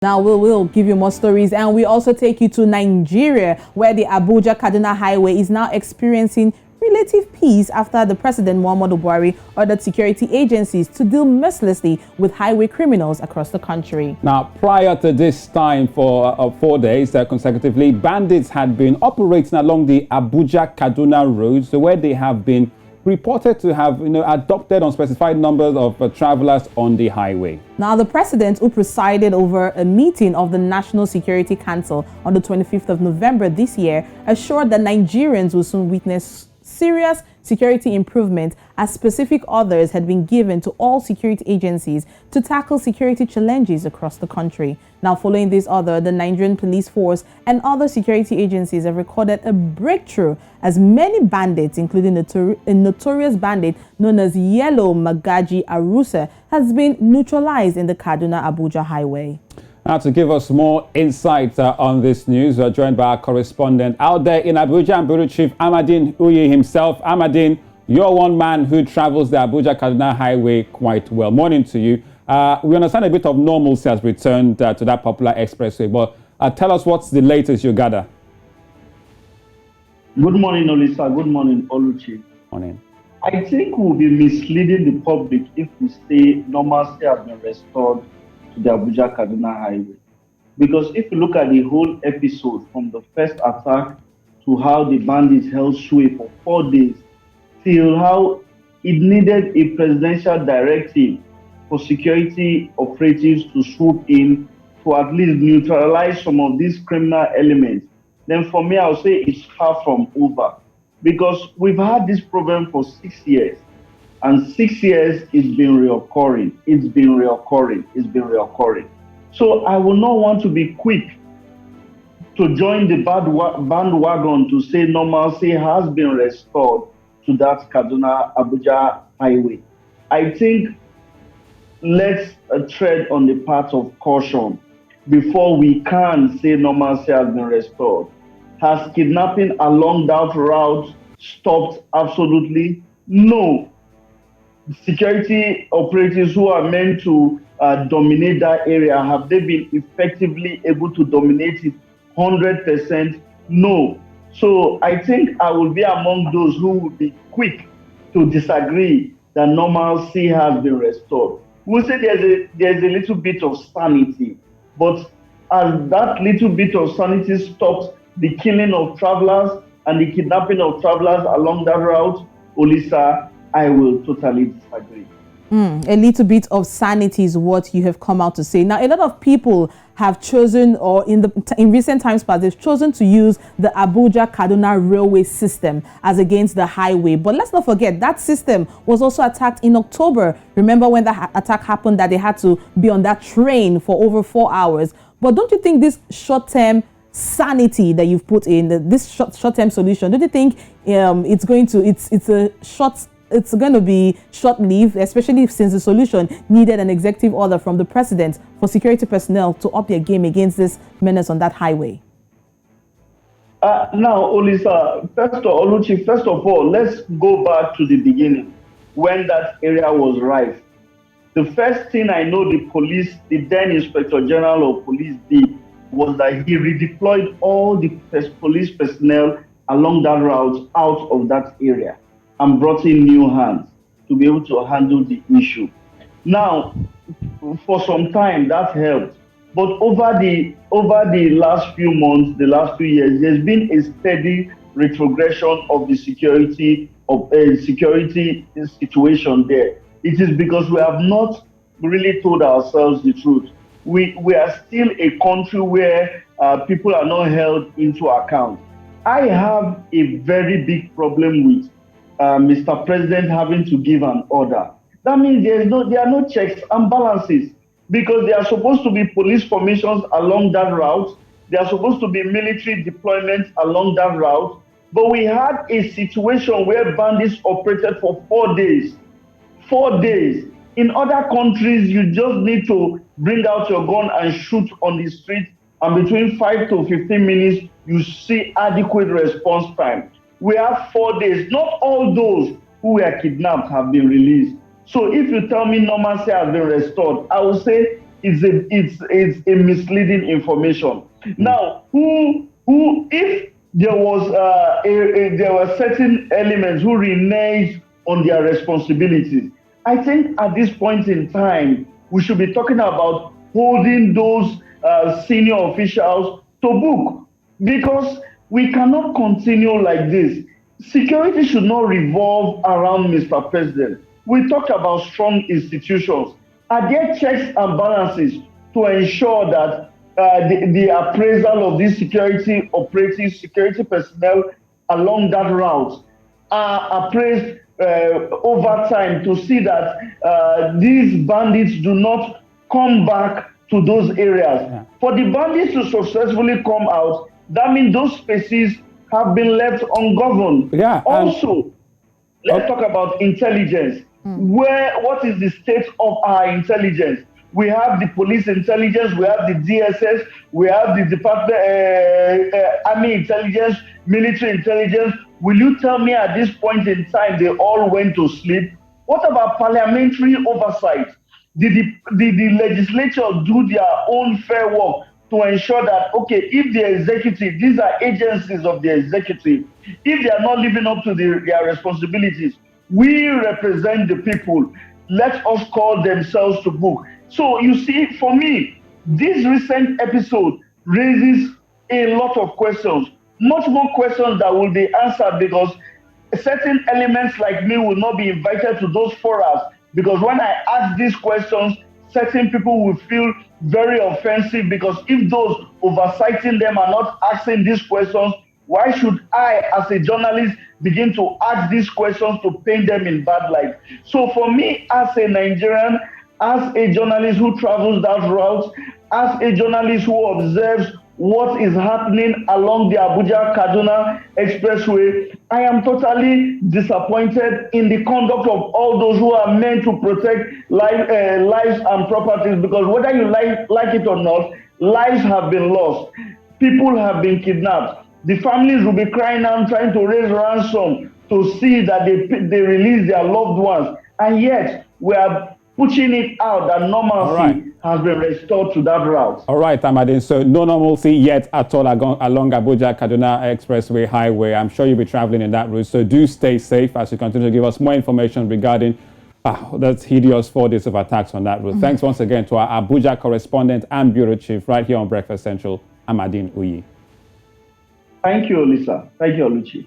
Now we'll give you more stories, and we also take you to Nigeria, where the Abuja-Kaduna highway is now experiencing relative peace after the President Muhammadu Buhari ordered security agencies to deal mercilessly with highway criminals across the country. Now, prior to this time, for 4 days consecutively, bandits had been operating along the Abuja-Kaduna roads, where they have been reported to have adopted unspecified numbers of travelers on the highway. Now, the president, who presided over a meeting of the National Security Council on the 25th of November this year, assured that Nigerians will soon witness serious security improvement, as specific orders had been given to all security agencies to tackle security challenges across the country. Now, following this order, the Nigerian police force and other security agencies have recorded a breakthrough, as many bandits, including a notorious bandit known as Yellow Magaji Arusa, has been neutralized in the Kaduna-Abuja highway. Now, to give us more insight on this news, we're joined by our correspondent out there in Abuja, and Bureau Chief Amadine Uyi himself. Amadine, you're one man who travels the Abuja-Kaduna highway quite well. Morning to you. We understand a bit of normalcy has returned to that popular expressway, but tell us what's the latest you gather. Good morning, Olisa. Good morning, Oluchi. Morning. I think we'll be misleading the public if we say normalcy has been restored to the Abuja-Kaduna highway. Because if you look at the whole episode, from the first attack to how the bandits held sway for 4 days, till how it needed a presidential directive for security operatives to swoop in to at least neutralize some of these criminal elements, then for me, I'll say it's far from over. Because we've had this problem for 6 years. And 6 years, it's been reoccurring. It's been reoccurring. It's been reoccurring. So I will not want to be quick to join the bandwagon to say normalcy has been restored to that Kaduna-Abuja highway. I think let's tread on the path of caution before we can say normalcy has been restored. Has kidnapping along that route stopped absolutely? No. Security operatives who are meant to dominate that area, have they been effectively able to dominate it 100%? No. So I think I will be among those who will be quick to disagree that normalcy has been restored. We'll say there's a little bit of sanity, but as that little bit of sanity stops the killing of travelers and the kidnapping of travelers along that route, Olisa, I will totally disagree. A little bit of sanity is what you have come out to say. Now, a lot of people have chosen, or in recent times past, they've chosen to use the Abuja-Kaduna railway system as against the highway. But let's not forget, that system was also attacked in October. Remember when the attack happened, that they had to be on that train for over 4 hours. But don't you think this short-term sanity that you've put in, this short-term solution, don't you think it's going to be short-lived, especially since the solution needed an executive order from the president for security personnel to up their game against this menace on that highway? Now, Olisa, first of all, let's go back to the beginning when that area was rife. The first thing I know the then Inspector General of Police did was that he redeployed all the police personnel along that route out of that area and brought in new hands to be able to handle the issue. Now, for some time, that helped. But over the last few months, the last few years, there's been a steady retrogression of the security situation there. It is because we have not really told ourselves the truth. We are still a country where people are not held into account. I have a very big problem with Mr. President having to give an order. That means there are no checks and balances, because there are supposed to be police formations along that route. There are supposed to be military deployments along that route. But we had a situation where bandits operated for 4 days. 4 days. In other countries, you just need to bring out your gun and shoot on the street, and between 5 to 15 minutes, you see adequate response time. We have 4 days. Not all those who were kidnapped have been released. So if you tell me normalcy has been restored, I will say it's a misleading information. Now, who if there was there were certain elements who reneged on their responsibilities, I think at this point in time we should be talking about holding those senior officials to book, because we cannot continue like this. Security should not revolve around Mr. President. We talked about strong institutions. Are there checks and balances to ensure that the appraisal of these security operatives, security personnel along that route are appraised over time to see that these bandits do not come back to those areas? Yeah. For the bandits to successfully come out, that means those spaces have been left ungoverned. Yeah, also, let's talk about intelligence. What is the state of our intelligence? We have the police intelligence, we have the DSS, we have the Department Army intelligence, military intelligence. Will you tell me at this point in time they all went to sleep? What about parliamentary oversight? Did the legislature do their own fair work to ensure that, okay, if the executive, these are agencies of the executive, if they are not living up to their responsibilities, we represent the people, let us call themselves to book. So you see, for me, this recent episode raises a lot of questions, much more questions that will be answered, because certain elements like me will not be invited to those forums, because when I ask these questions, certain people will feel very offensive, because if those oversighting them are not asking these questions, why should I, as a journalist, begin to ask these questions to paint them in bad light? So for me, as a Nigerian, as a journalist who travels that route, as a journalist who observes what is happening along the Abuja-Kaduna expressway, I am totally disappointed in the conduct of all those who are meant to protect lives and properties, because whether you like it or not, lives have been lost. People have been kidnapped. The families will be crying out, trying to raise ransom to see that they release their loved ones. And yet, we are pushing it out that normalcy has been restored to that route. All right, Amadin. So no normalcy yet at all along Abuja-Kaduna Expressway Highway. I'm sure you'll be traveling in that route. So do stay safe as you continue to give us more information regarding that hideous 4 days of attacks on that route. Thanks once again to our Abuja correspondent and bureau chief right here on Breakfast Central, Amadin Uyi. Thank you, Lisa. Thank you, Oluchi.